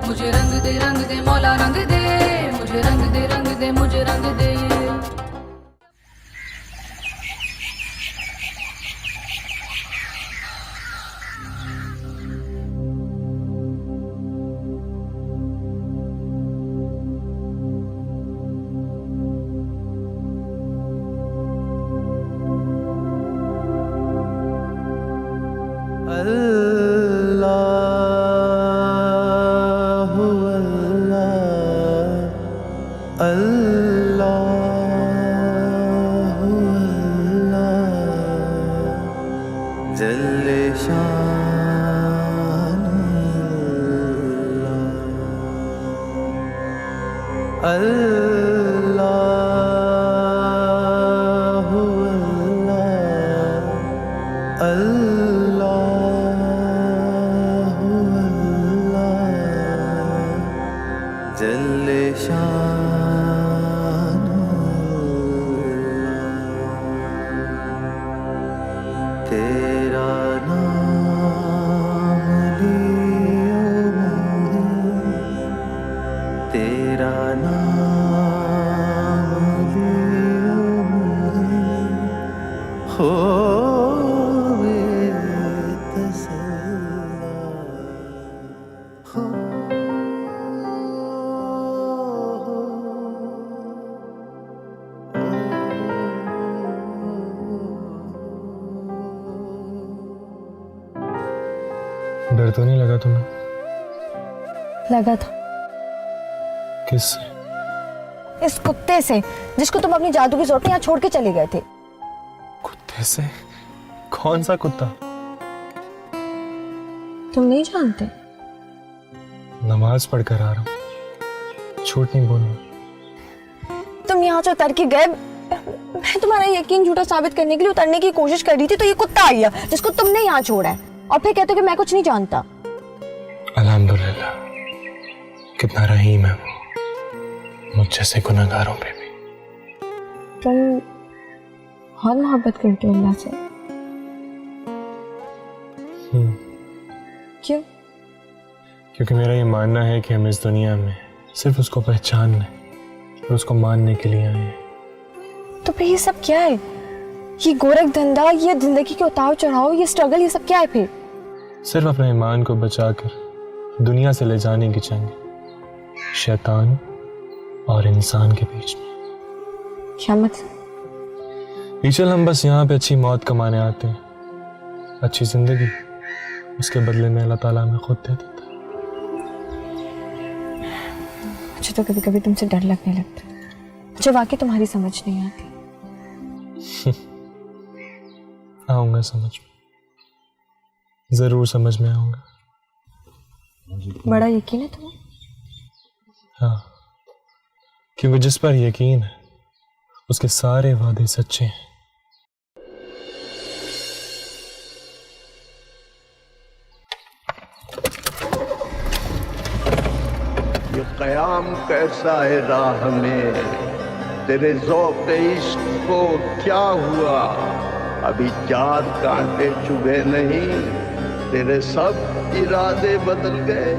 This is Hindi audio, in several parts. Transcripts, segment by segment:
मुझे रंग दे मौला रंग दे, मुझे रंग दे मुझे रंग दे। जल्ले शान अल्लाह अल्लाह अल्लाह अल्लाह जल्ले शान तेरा नाम लियो तेरा नाम लियो हो डर तो नहीं लगा तुम्हें? लगा था। किससे? इस कुत्ते से जिसको तुम अपनी जादू की जोट में यहाँ छोड़ के चले गए थे। कुत्ते से? कौन सा कुत्ता? तुम नहीं जानते? नमाज पढ़कर आ रहा हूँ, झूठ नहीं बोलूंगा। तुम यहाँ से उतर के गए, मैं तुम्हारा यकीन झूठा साबित करने के लिए उतरने की कोशिश कर रही थी, तो ये कुत्ता आया जिसको तुमने यहाँ छोड़ा है और फिर कहते हो कि मैं कुछ नहीं जानता। अल्हम्दुलिल्लाह, कितना रहीम है वो मुझ जैसे गुनहगारों पे भी। तुम बहुत मोहब्बत करते हो अल्लाह से। क्यों? क्योंकि मेरा ये मानना है कि हम इस दुनिया में सिर्फ उसको पहचानने और उसको मानने के लिए आए हैं। तो फिर ये सब क्या है? ये गोरख धंधा, ये जिंदगी के उतार चढ़ाव, ये स्ट्रगल, ये सब क्या है फिर? सिर्फ अपने ईमान को बचाकर दुनिया से ले जाने की जंग, शैतान और इंसान के बीच में। क्या मतलब? चल, हम बस यहाँ पे अच्छी मौत कमाने आते हैं, अच्छी जिंदगी उसके बदले में अल्लाह ताला हमें खुद दे देता है। मुझे तो कभी कभी तुमसे डर लगने लगता है, मुझे वाकई तुम्हारी समझ नहीं आती। आऊंगा समझ में, जरूर समझ में आऊंगा। बड़ा यकीन है तुम्हें? हाँ, क्योंकि जिस पर यकीन है उसके सारे वादे सच्चे हैं। ये क़याम कैसा है राह में, तेरे ज़ौक़ इश्क़ को क्या हुआ? अभी 4 कांटे चुभे नहीं, तेरे सब इरादे बदल गए।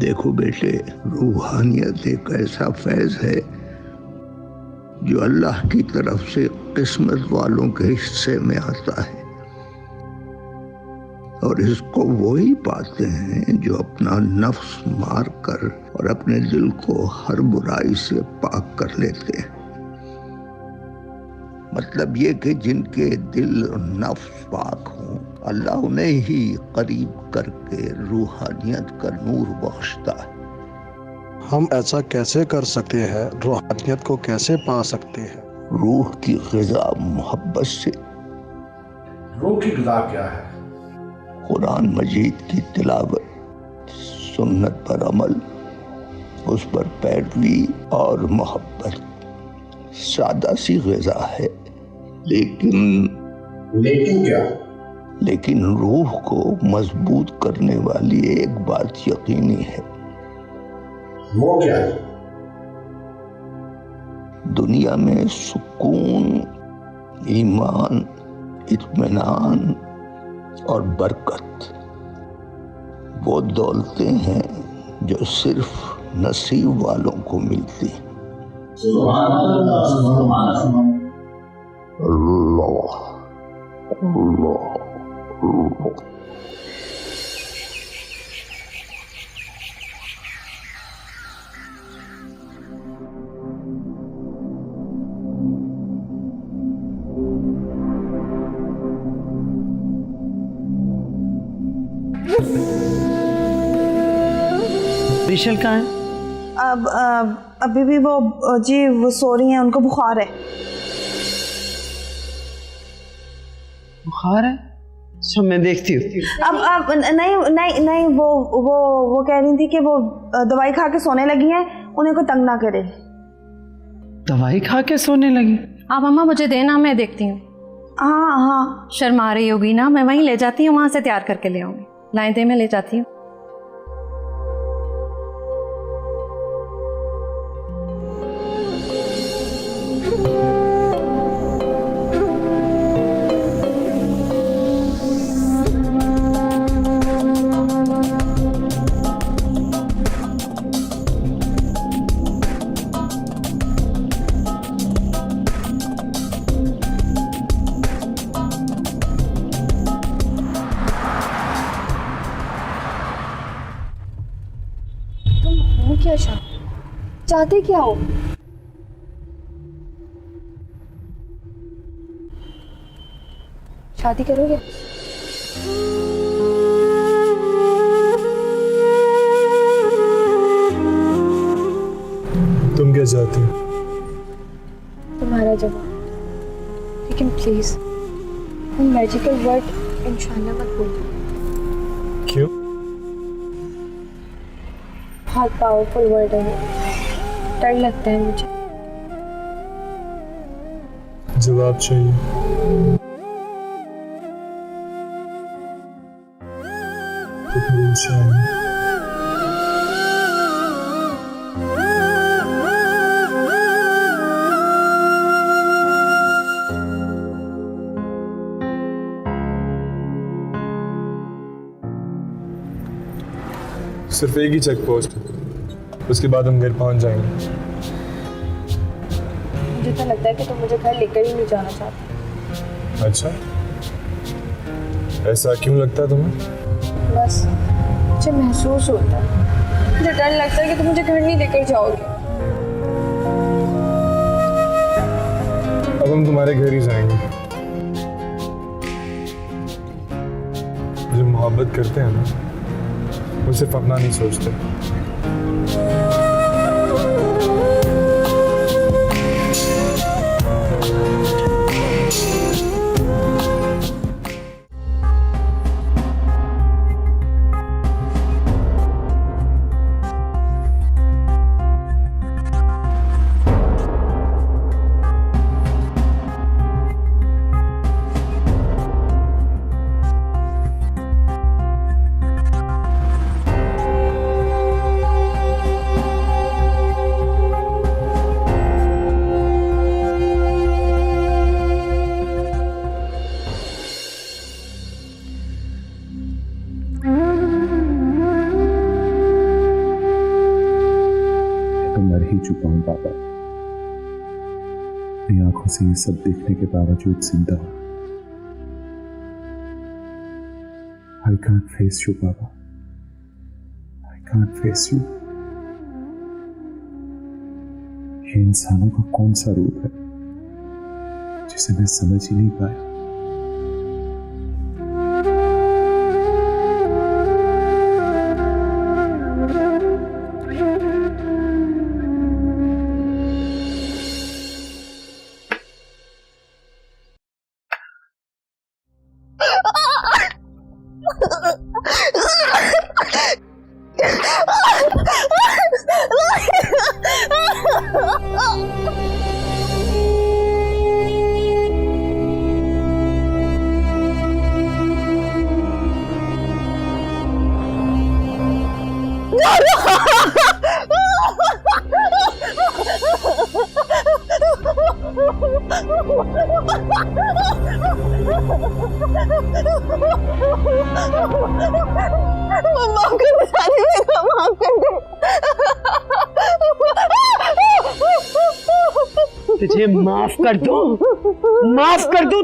देखो बेटे, रूहानियत एक ऐसा फैज़ है जो अल्लाह की तरफ से किस्मत वालों के हिस्से में आता है, और इसको वो ही पाते हैं जो अपना नफ्स मार कर और अपने दिल को हर बुराई से पाक कर लेते हैं। मतलब ये कि जिनके दिल और नफ्स पाक हों, अल्लाह उन्हें ही करीब करके रूहानियत का नूर बख्शता है। हम ऐसा कैसे कर सकते हैं? रूहानियत को कैसे पा सकते हैं? रूह की ग़िज़ा मोहब्बत से। रूह की ग़िज़ा क्या है? कुरान मजीद की तिलावत, सुन्नत पर अमल, उस पर पैरवी और मोहब्बत। सादा सी ग़िज़ा है, लेकिन क्या? लेकिन रूह को मजबूत करने वाली एक बात यकीनी है। वो क्या है? दुनिया में सुकून, ईमान, इत्मीनान और बरकत, वो दौलतें हैं जो सिर्फ नसीब वालों को मिलती। अल्लाह अल्लाह अल्लाह। विशल कहाँ है? अभी भी वो जी वो सो रही हैं, उनको बुखार है। बुखार है? चलो मैं देखती हूँ। अब नहीं नहीं नहीं वो कह रही थी कि वो दवाई खा के सोने लगी हैं, उन्हें कोई तंग ना करे। दवाई खा के सोने लगी? आप अम्मा मुझे देना, मैं देखती हूँ। हाँ हाँ शर्मा रही होगी ना, मैं वहीं ले जाती हूँ, वहाँ से तैयार करके ले आऊँगी। लाइन दे, मैं ले जाती हूँ। क्या चाहते क्या हो? शादी करोगे? तुम क्या चाहती हो? तुम्हारा जवाब। लेकिन प्लीज वो मैजिकल वर्ड इंशाल्लाह मत बोलो। क्यों? बहुत पावरफुल वर्ड है, डर लगता है मुझे। जवाब चाहिए? तो फिर इंशाल्लाह। सिर्फ एक ही चेक पोस्ट, उसके बाद हम घर पहुंच जाएंगे। मुझे तो लगता है कि तुम मुझे घर लेकर ही नहीं जाना चाहते। अच्छा, ऐसा क्यों लगता है तुम्हें? बस मुझे महसूस होता है, मुझे डर लगता है कि तुम मुझे घर नहीं लेकर जाओगे। अब हम तुम्हारे घर ही जाएंगे। जो मोहब्बत करते हैं ना, वो सिर्फ अपना नहीं सोचते। मर ही चुका हूं पापा। अपनी आंखों से ये सब देखने के बावजूद जिंदा हूं। I can't face you, पापा। I can't face you। ये इंसानों का कौन सा रूप है जिसे मैं समझ ही नहीं पाया। माफ कर दे सानी बेगम, माफ कर दे। तुझे माफ कर दूं? माफ कर दूं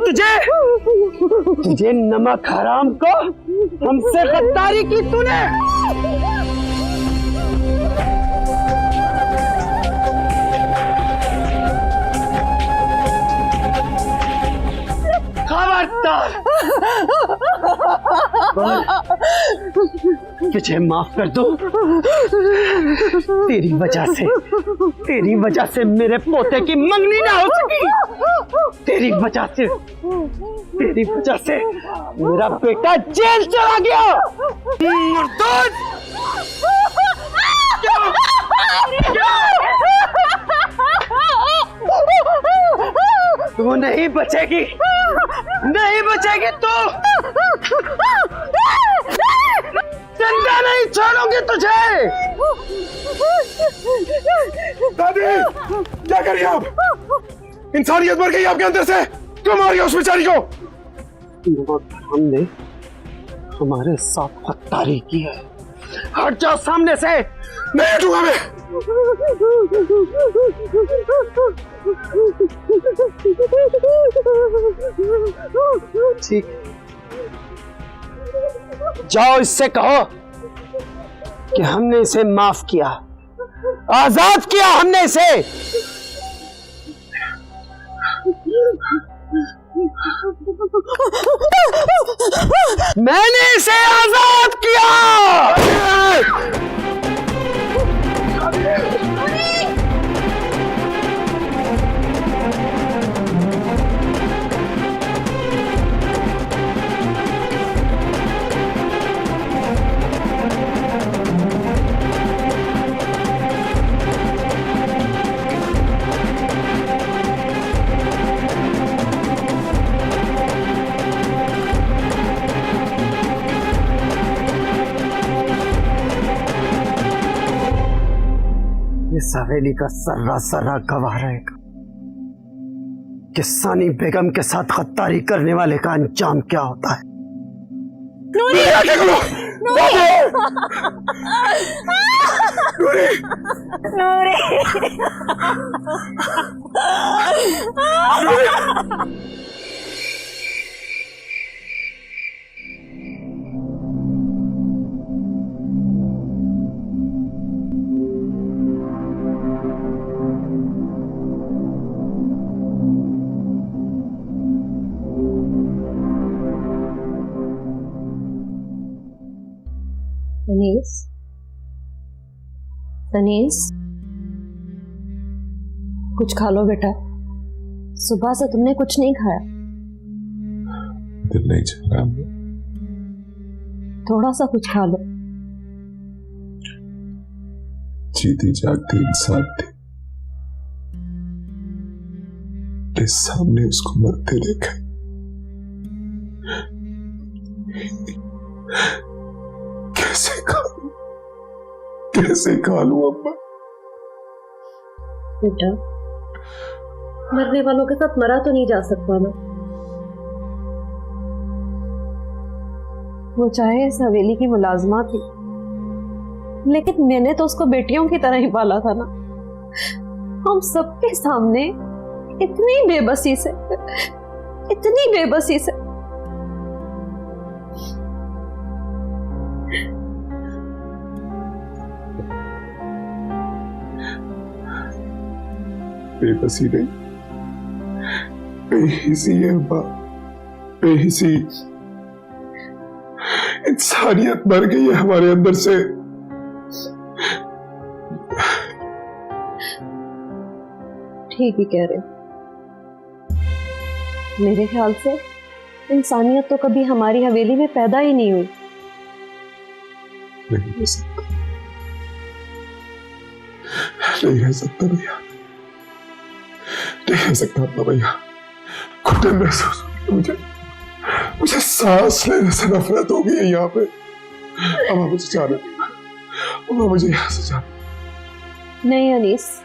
तुझे नमक हराम को? हमसे गद्दारी की तूने। खबरदार, तुझे माफ कर दूं? तेरी वजह से मेरे पोते की मंगनी ना हो सकी। तेरी वजह से मेरा बेटा जेल चला गया। मुर्दार! तू नहीं बचेगी तू। जिंदा नहीं छोड़ूंगी तुझे। दादी, क्या करिए आप? इंसानियत मर गई आपके अंदर से। क्यों मारिए उस बेचारी को? हमने हमारे साथ गद्दारी की है। हट जाओ सामने से। नहीं हटूंगा मैं। ठीक, जाओ इससे कहो कि हमने इसे माफ किया, आजाद किया हमने इसे। मैंने इसे आजाद किया। इस हवेली का सर्रा गवाह रहेगा कि सानी बेगम के साथ गद्दारी करने वाले का अंजाम क्या होता है। नूरी! तनीस, कुछ खा लो बेटा। सुबह से तुमने कुछ नहीं खाया। दिल नहीं चाह रहा। थोड़ा सा कुछ खा लो। जीती जागती इंसान थी, मेरे सामने उसको मरते देखा। कैसे खा लूं अम्मा? बेटा, मरने वालों के साथ मरा तो नहीं जा सकता ना। वो चाहे इस हवेली की मुलाजमा थी, लेकिन मैंने तो उसको बेटियों की तरह ही पाला था ना। हम सबके सामने इतनी बेबसी से बेबसी नहीं, बेहिसी है अम्मा, बेहिसी। इंसानियत मर गई है हमारे अंदर से। ठीक ही कह रहे हो। मेरे ख्याल से इंसानियत तो कभी हमारी हवेली में पैदा ही नहीं हुई। नहीं हो सकता, नहीं रह सकता भैया, नहीं रह सकता अपना भैया। घुटन महसूस मुझे सांस लेने से नफरत हो गई है यहाँ पे। अब मुझे जाने दो, मुझे यहाँ से जाने। नहीं अनीस,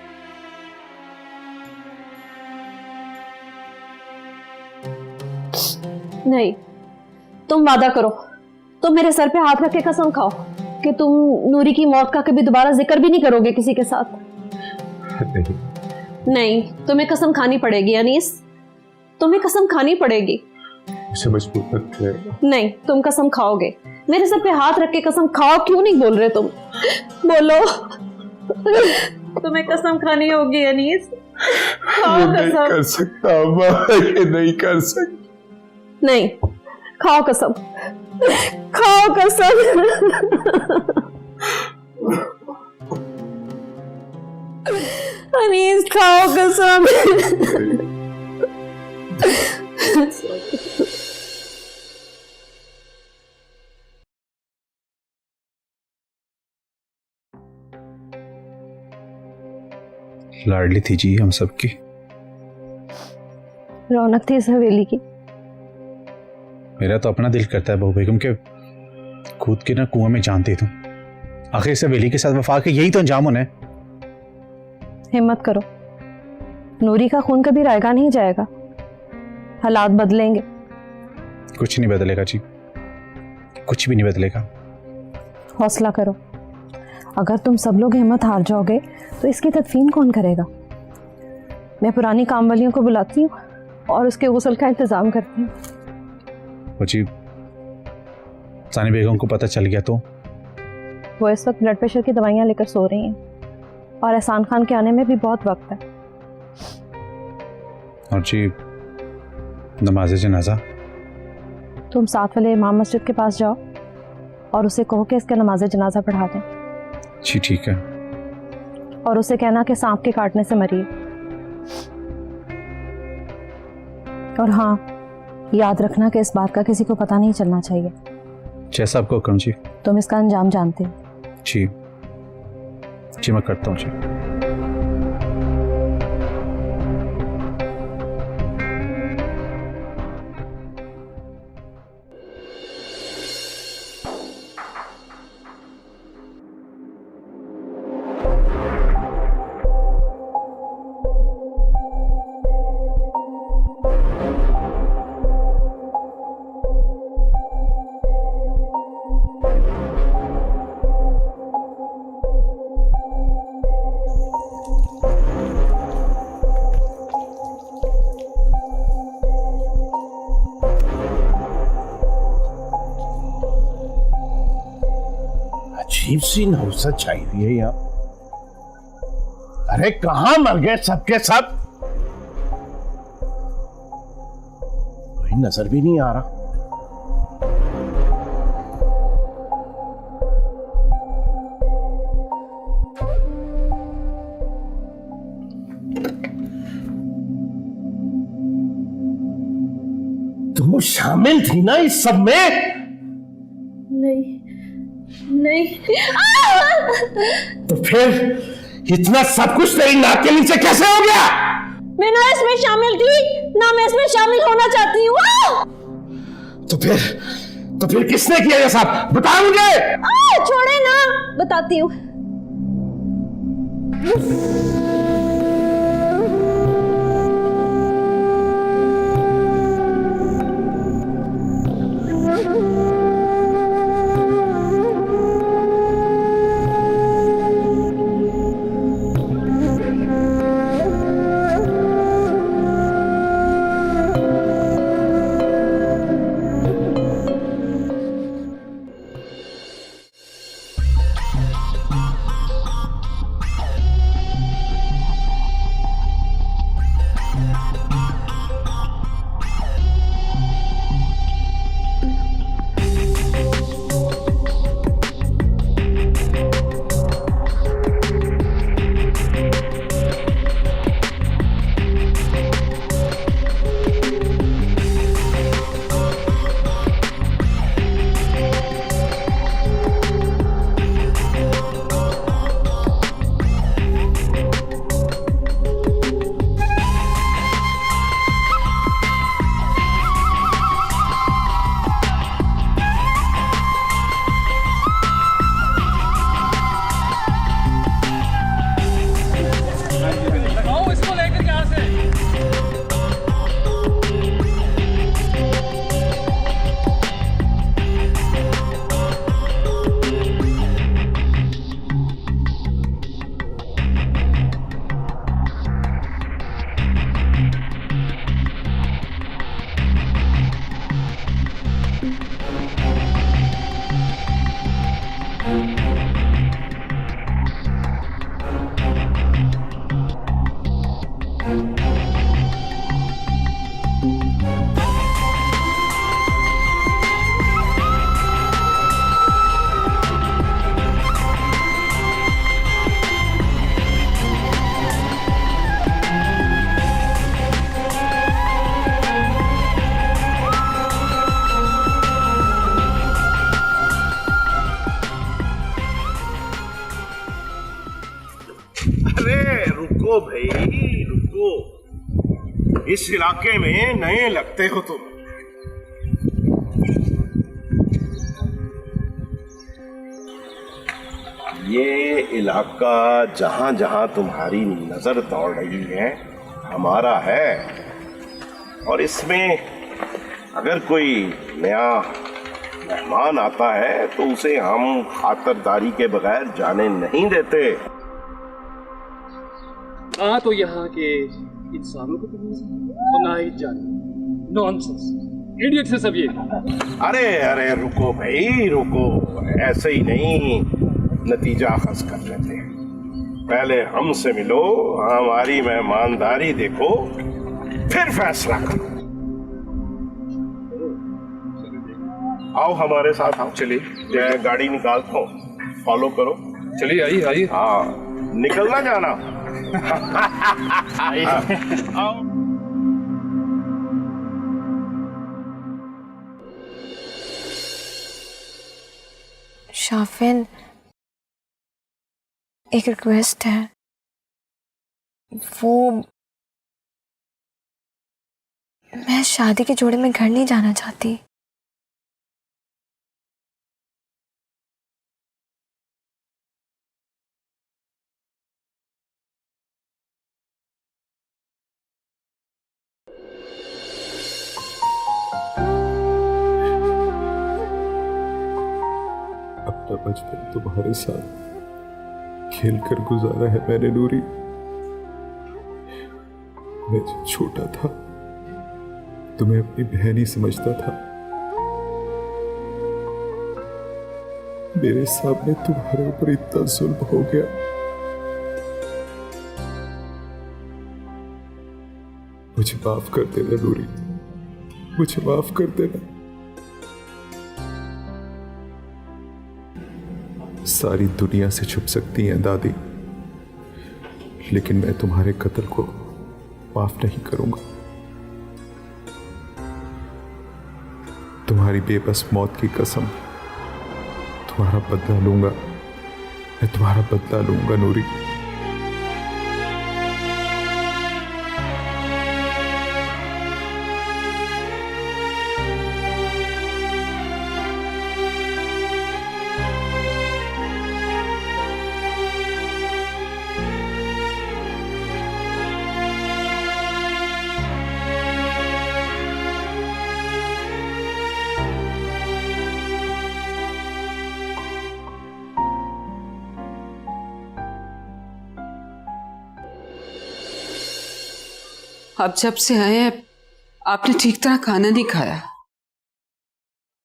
नहीं, तुम वादा करो, तुम मेरे सर पे हाथ रख के कसम खाओ कि तुम नूरी की मौत का कभी दोबारा जिक्र भी नहीं करोगे किसी के साथ। नहीं, नहीं, तुम्हें कसम खानी पड़ेगी अनीस, तुम्हें कसम खानी पड़ेगी। मुझे मजबूर मत करिएगा। नहीं, तुम कसम खाओगे, मेरे सर पे हाथ रख के कसम खाओ। क्यों नहीं बोल रहे तुम? बोलो, तुम्हें कसम खानी होगी अनीस, खाओ ये नहीं कसम। कर सकता अम्मा, ये नहीं कर सकता। नहीं, खाओ कसम, खाओ कसम। अनीस खाओ कसम। लाडली थी जी हम सबकी, रौनक थी इस हवेली की। मेरा तो अपना दिल करता है बहू बेगम के कूद के ना कुएं में जान दे दूं। आखिर इस हवेली के साथ वफा के यही तो अंजाम होना है। हिम्मत करो, नूरी का खून कभी रायगा नहीं जाएगा, हालात बदलेंगे। कुछ नहीं बदलेगा जी, कुछ भी नहीं बदलेगा। हौसला करो, अगर तुम सब लोग हिम्मत हार जाओगे तो इसकी तदफीन कौन करेगा? मैं पुरानी काम वालियों को बुलाती हूँ और उसके गुस्ल का इंतजाम करती हूँ। वो जी सानी बेगम को पता चल गया तो? वो इस वक्त ब्लड प्रेशर की दवाइयाँ लेकर सो रही हैं और एहसान खान के आने में भी बहुत वक्त है। और जी नमाज जनाजा? तुम साथ वाले इमाम मस्जिद के पास जाओ और उसे कहो कि इसका नमाज जनाजा पढ़ा दें। जी ठीक है। और उसे कहना कि सांप के काटने से मरी। और हाँ, याद रखना कि इस बात का किसी को पता नहीं चलना चाहिए। जैसा आपको हुक्म जी। तुम इसका अंजाम जानते हो। जी जी मैं करता हूँ जी। अजीब सी नौसत छाई हुई है यहाँ। अरे कहां मर गए सबके सब? कोई नजर भी नहीं आ रहा। तुम शामिल थी ना इस सब में? नहीं नहीं। तो फिर इतना सब कुछ तेरी नाक के नीचे कैसे हो गया? मैं ना इसमें शामिल थी, ना मैं इसमें शामिल होना चाहती हूँ। तो फिर किसने किया ये सब? बताओ मुझे। छोड़े ना, बताती हूँ। रुको भाई रुको, इस इलाके में नए लगते हो तुम। ये इलाका जहां जहां तुम्हारी नजर दौड़ रही है हमारा है, और इसमें अगर कोई नया मेहमान आता है तो उसे हम खातरदारी के बगैर जाने नहीं देते। ना तो यहाँ के इंसानों को तो ना ही जाने। नॉनसेंस, इडियट से सब ये। अरे अरे रुको भाई रुको, ऐसे ही नहीं नतीजा अखज़ कर लेते हैं। पहले हमसे मिलो, हमारी मेहमानदारी देखो, फिर फैसला करो। आओ हमारे साथ आओ। चलिए, जय गाड़ी निकालता हूँ, फॉलो करो। चलिए आइए आइए। हाँ, निकलना जाना। आओ। शाफिन, एक रिक्वेस्ट है। वो मैं शादी के जोड़े में घर नहीं जाना चाहती। अपना बचपन तुम्हारे साथ खेल कर गुजारा है मैंने नूरी। मैं जब छोटा था तुम्हें अपनी बहन ही समझता था। मेरे सामने तुम्हारे ऊपर इतना जुल्म हो गया। मुझे माफ कर देना नूरी, मुझे माफ कर देना। सारी दुनिया से छुप सकती हैं दादी, लेकिन मैं तुम्हारे कत्ल को माफ नहीं करूंगा। तुम्हारी बेबस मौत की कसम, तुम्हारा बदला लूंगा, मैं तुम्हारा बदला लूंगा नूरी। अब जब से आए हैं आपने ठीक तरह खाना नहीं खाया।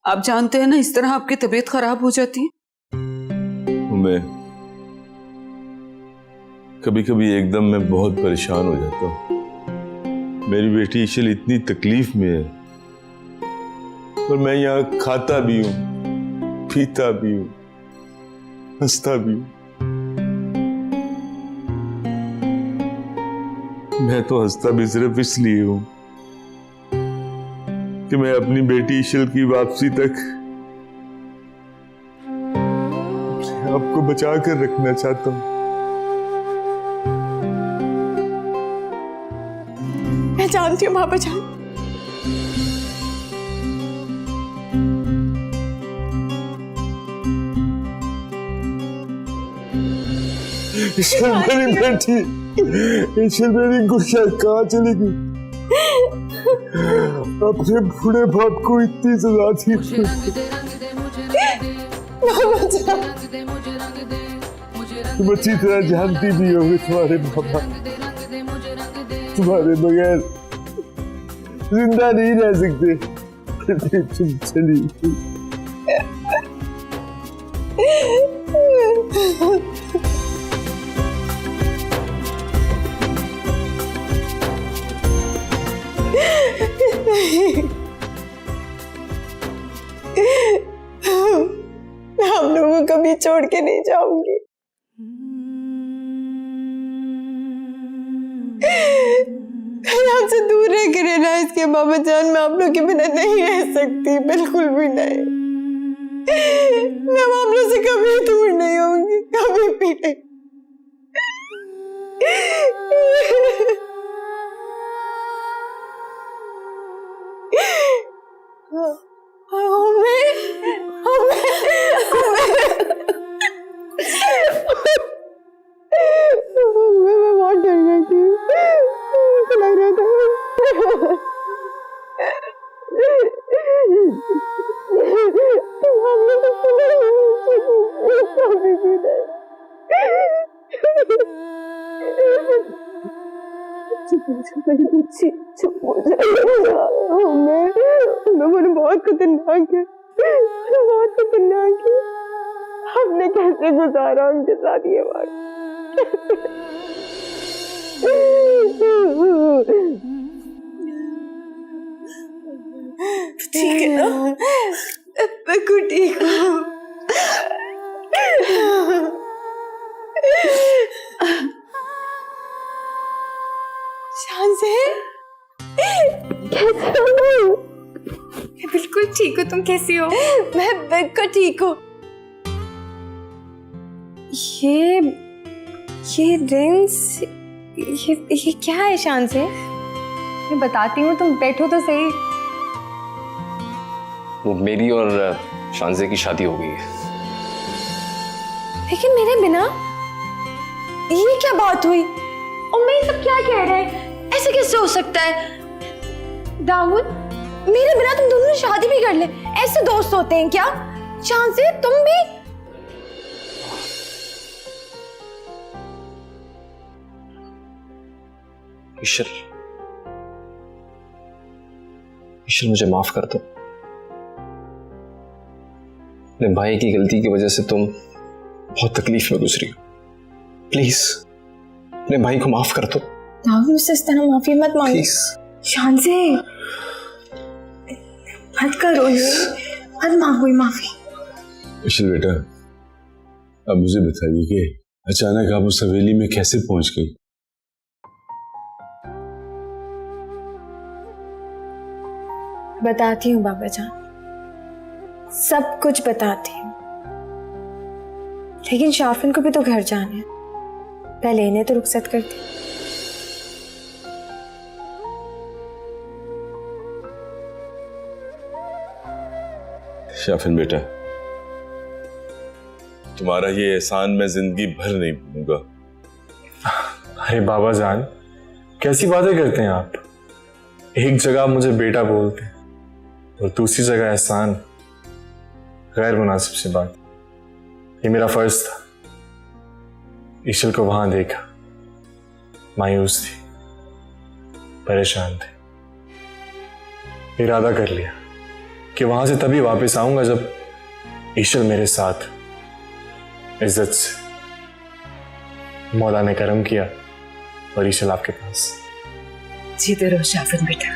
आप जानते हैं ना, इस तरह आपकी तबीयत खराब हो जाती है। मैं कभी कभी एकदम मैं बहुत परेशान हो जाता हूँ। मेरी बेटी इशल इतनी तकलीफ में है, पर मैं यहाँ खाता भी हूँ, पीता भी हूँ, हंसता भी हूँ। मैं तो हंसता भी सिर्फ इसलिए हूं कि मैं अपनी बेटी इशल की वापसी तक आपको बचा कर रखना चाहता हूं। मैं जानती हूँ पापा जान, इशल मेरी बेटी, इशल मेरी गुड़िया कहाँ चली गई? अपने बूढ़े बाप को इतनी सजा थी। तुम अच्छी तरह जानती भी होगी तुम्हारे पापा तुम्हारे बगैर जिंदा नहीं रह सकते। तुम चली मैं हम लोगों को कभी छोड़ के नहीं जाऊंगी। आपसे दूर रह के रहना इसके बाबा जान, मैं आप लोग के बिना नहीं रह सकती, बिल्कुल भी नहीं। मैं आप लोग से कभी दूर नहीं होंगी, कभी भी नहीं। चुप हो जाओ। मैं बहुत खतरनाक है, बहुत खतरनाक है। हमने कैसे गुजारा उनके साथ ये वक्त? ठीक है ना? बिल्कुल ठीक हूँ। शान से कैसे हो? मैं बिल्कुल ठीक हूँ, तुम कैसी हो? मैं बिल्कुल ठीक हूँ। ये रिंग्स, ये क्या है शान से? मैं बताती हूँ, तुम बैठो तो सही। वो मेरी और शानजे की शादी हो गई है। लेकिन मेरे बिना? ये क्या बात हुई? और मैं सब क्या कह रहे हैं? ऐसे कैसे हो सकता है? दाऊद, मेरे बिना तुम दोनों ने शादी भी कर ले, ऐसे दोस्त होते हैं क्या? शान से तुम भी? ईशल, मुझे माफ कर दो। अपने भाई की गलती की वजह से तुम बहुत तकलीफ में गुजरी हो। प्लीज अपने भाई को माफ कर दो। दाऊद, मुझसे इस तरह माफी मत मांगो। शान से मत करो ये, मत मांगो माफी। ईशल बेटा, अब मुझे बताइए कि अचानक आप उस हवेली में कैसे पहुंच गई? बताती हूँ बाबा जान, सब कुछ बताती हूँ। लेकिन शाफिन को भी तो घर जाना है, पहले इन्हें तो रुखसत कर दी। शाफिन बेटा, तुम्हारा ये एहसान मैं जिंदगी भर नहीं भूलूंगा। अरे बाबा जान, कैसी बातें करते हैं आप? एक जगह आप मुझे बेटा बोलते हैं और दूसरी जगह एहसान। गैर मुनासिब सी बात। ये मेरा फर्ज था। ईशल को वहां देखा, मायूस थी, परेशान थे। इरादा कर लिया कि वहां से तभी वापस आऊंगा जब ईशल मेरे साथ इज्जत से। मौला ने करम किया और ईशल आपके पास। जीते रहो शाफिन बेटा।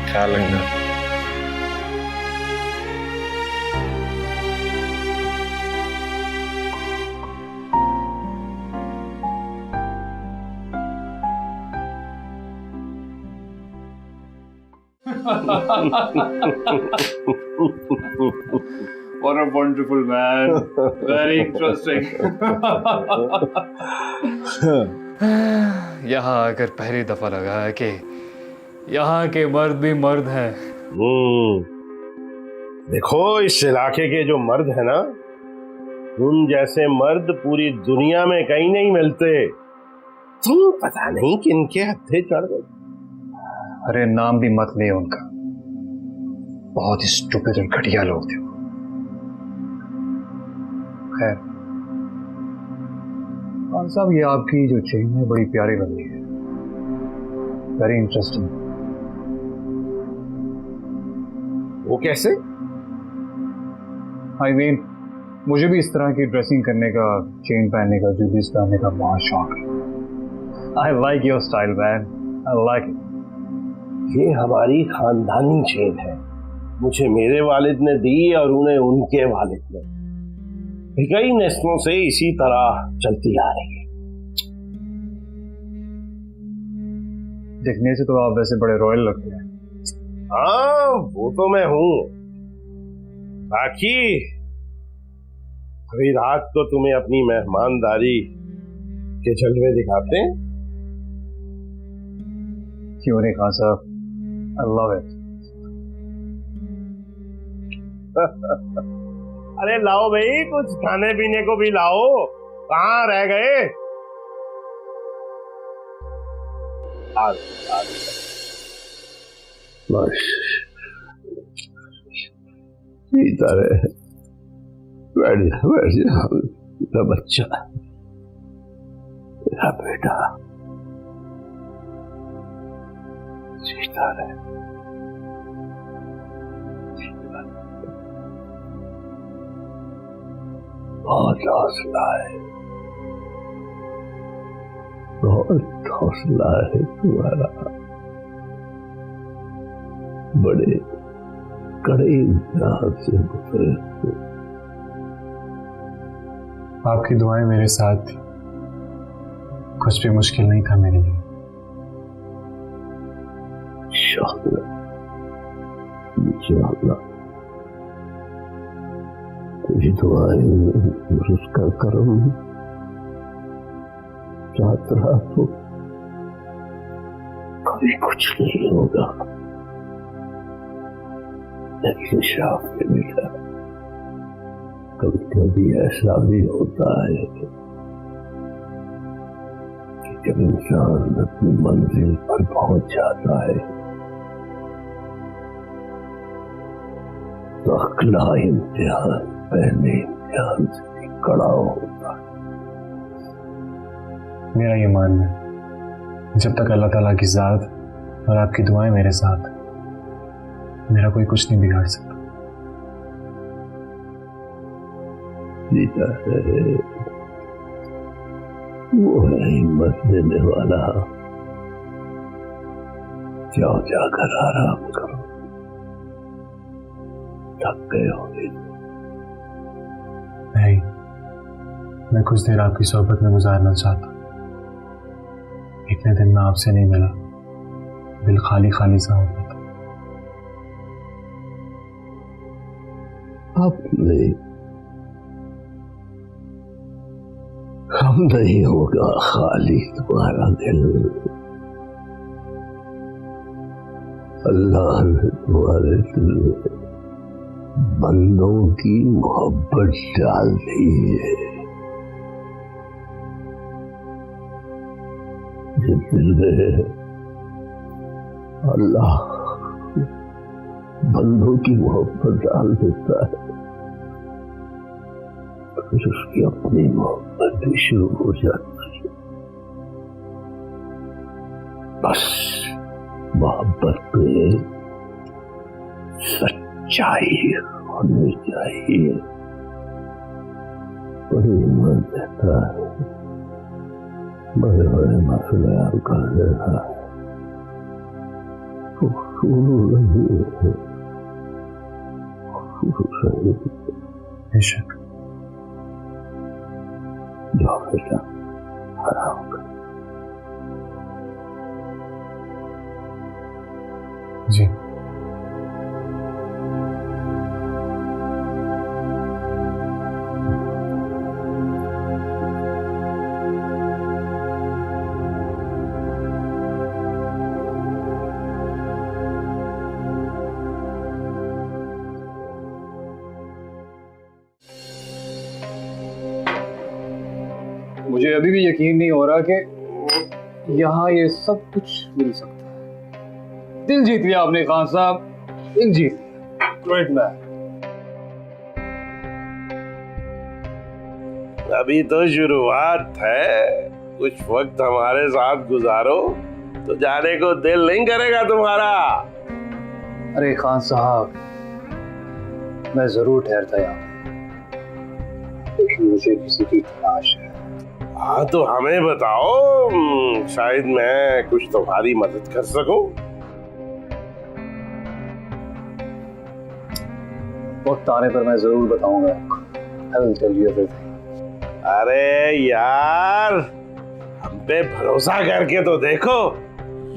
ख्याल रखना। What a wonderful man. Very interesting. यहाँ आकर पहली दफा लगा है कि यहाँ के मर्द भी मर्द हैं। देखो, इस इलाके के जो मर्द है ना, उन जैसे मर्द पूरी दुनिया में कहीं नहीं मिलते। तुम पता नहीं किनके हत्थे चढ़ गए। अरे नाम भी मत ले उनका, बहुत ही स्टूपिड और घटिया लोग थे। खैर खान साहब, ये आपकी जो चेन है बड़ी प्यारी लग रही है, वेरी इंटरेस्टिंग। वो कैसे? आई मीन, मुझे भी इस तरह की ड्रेसिंग करने का, चेन पहनने का, ज्वेलरीज पहनने का बहुत शौक है। I like your style man, I like it. ये हमारी खानदानी चेन है, मुझे मेरे वालिद ने दी और उन्हें उनके वालिद ने। कई नस्लों से इसी तरह चलती आ रही है। देखने से तो आप वैसे बड़े रॉयल लगते हैं। हाँ, वो तो मैं हूं। बाकी अभी रात को तुम्हें अपनी मेहमानदारी के जलवे दिखाते हैं। क्यों नहीं खान साहब, आई लव इट। अरे लाओ भाई, कुछ खाने पीने को भी लाओ। कहाँ रह गए? पीता रहे। बैठ जा मेरा बच्चा, मेरा बेटा, जीता रहे। बहुत हौसला है, बहुत हौसला है तुम्हारा। बड़े कड़े इम्तिहान से गुजरे हो। आपकी दुआएं मेरे साथ थी, कुछ भी मुश्किल नहीं था मेरे लिए। इंशाअल्लाह तेरी दुआएं और उसका करम साथ रहा तो कभी कुछ नहीं होगा। लेकिन शाम में बेटा कभी कभी ऐसा भी होता है कि जब इंसान अपनी मंजिल पर पहुंच जाता है तो अगला इम्तिहान पहले इम्तिहान से भी कड़ा होता है। मेरा ये मानना है, जब तक अल्लाह ताला की ज़ात और आपकी दुआएं मेरे साथ, मेरा कोई कुछ नहीं बिगाड़ सकता। जीता है वो है हिम्मत देने वाला। जाओ जाकर आराम करो, थक गए होंगे। नहीं, मैं कुछ देर आपकी सोहबत में गुजारना चाहता। इतने दिन मैं आपसे नहीं मिला, दिल खाली खाली सा हो गया था। अब नहीं, हम नहीं होगा खाली तुम्हारा दिल। अल्लाह ने तुम्हारे दिल में बंदों की मोहब्बत डाल दी है। जिस दिल में अल्लाह बंदों की मोहब्बत डाल देता है, फिर उसकी अपनी मोहब्बत भी शुरू हो जाती है। बस मोहब्बत में सच्चाई होनी चाहिए, बड़ी हिम्मत देता है, बड़े बड़े मसले हल कर देता है। बेशक जाओ बेटा, आराम कर। जी मुझे अभी भी यकीन नहीं हो रहा कि यहाँ ये सब कुछ मिल सकता है। दिल जीत लिया आपने खान साहब, दिल जीत लिया। Great man. अभी तो शुरुआत है, कुछ वक्त हमारे साथ गुजारो तो जाने को दिल नहीं करेगा तुम्हारा। अरे खान साहब, मैं जरूर ठहरता यहाँ, लेकिन मुझे किसी की तलाश है। हाँ तो हमें बताओ, शायद मैं कुछ तुम्हारी मदद कर सकूं। वक्त आने पर मैं जरूर बताऊंगा आपको। I will tell you everything. अरे यार, हम पे भरोसा करके तो देखो,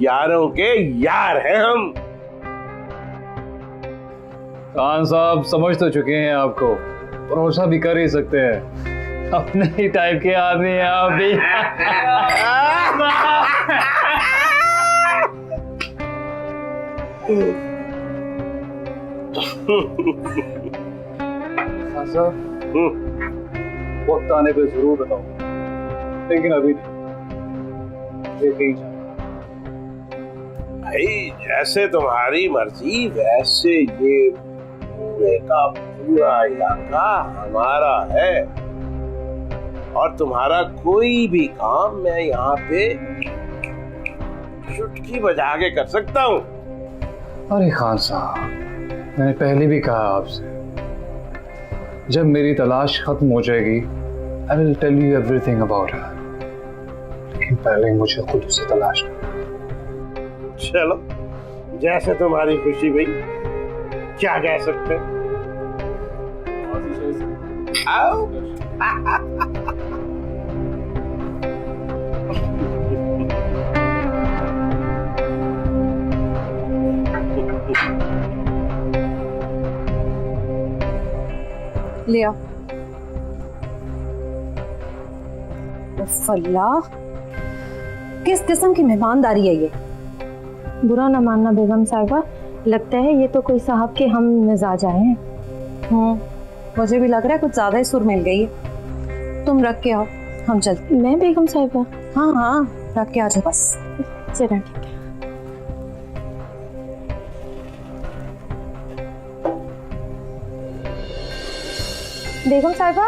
यारों के यार हैं हम। खान साहब समझ तो चुके हैं आपको, भरोसा भी कर ही सकते हैं। अपने ही टाइप के आदमी हैं आप भी। खान साहब, वक्त आने पे जरूर बताऊंगा, लेकिन अभी नहीं। भाई जैसे तुम्हारी मर्जी, वैसे ये पूरे का पूरा इलाका हमारा है और तुम्हारा कोई भी काम मैं यहाँ पे चुटकी बजा के कर सकता हूँ। अरे खान साहब, मैंने पहले भी कहा आपसे, जब मेरी तलाश खत्म हो जाएगी I will tell you everything about her, लेकिन पहले मुझे खुद उसे तलाश करना। चलो जैसे तुम्हारी खुशी भाई, क्या कह सकते हैं। आओ। लिया अल्लाह, किस किस्म की मेहमानदारी है ये। बुरा ना मानना बेगम साहिबा, लगता है ये तो कोई साहब के हम मिजाज आए हैं। मुझे भी लग रहा है कुछ ज्यादा ही सुर मिल गई है। तुम रख के आओ, हम चलते। मैं बेगम साहिबा? हाँ हाँ, रख के आ जाओ बस। चलो ठीक है। बेगम साहिबा